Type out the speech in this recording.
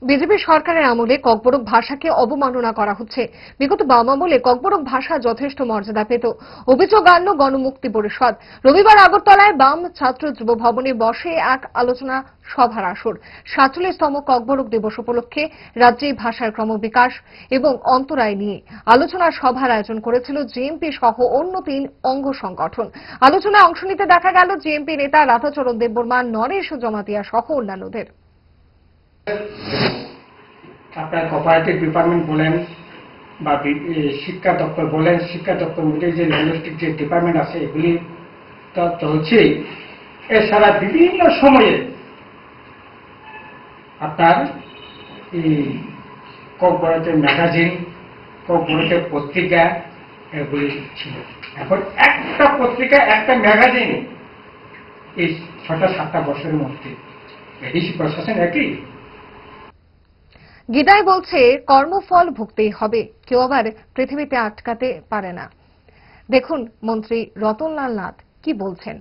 BJP সরকারের আমলে ককবরক ভাষাকে অবমাননা করা হচ্ছে। বিগত বাম আমলে ককবরক ভাষা যথেষ্ট মর্যাদা পেত। অভিযোগ আনল গণমুক্তি পরিষদ। রবিবার আগরতলায় বাম ছাত্র যুব ভবনে বসে এক আলোচনা সভার আসর। ৪৭তম ককবরক দিবস উপলক্ষে রাজ্যে ভাষার ক্রমবিকাশ এবং অন্তরায় নিয়ে আলোচনা সভার আয়োজন করেছিল জেএমপি সহ অন্য ৩ অঙ্গ সংগঠন। আলোচনায় অংশ নিতে দেখা গেল জেএমপি নেতা রাধাচরণ দেববর্মা, নরেশ জমাতিয়া সহ অন্যান্যদের। আপনার কোঅপারেটিভ ডিপার্টমেন্ট বলেন বা শিক্ষা দপ্তর বলেন, শিক্ষা দপ্তর মিলে যে লিঙ্গুইস্টিক যে ডিপার্টমেন্ট আছে এগুলি তো চলছেই। এছাড়া বিভিন্ন সময়ে আপনার এই ককবরকের ম্যাগাজিন, ককবরকের পত্রিকা এগুলি ছিল। এখন একটা পত্রিকা, একটা ম্যাগাজিন এই ৬-৭টা বছরের মধ্যে এডিসি প্রশাসন একই। গীতায় বলছে কর্মফল ভুগতেই হবে, কেউ আবার পৃথিবীতে আটকাতে পারে না। দেখুন মন্ত্রী রতনলাল নাথ কি বলছেন।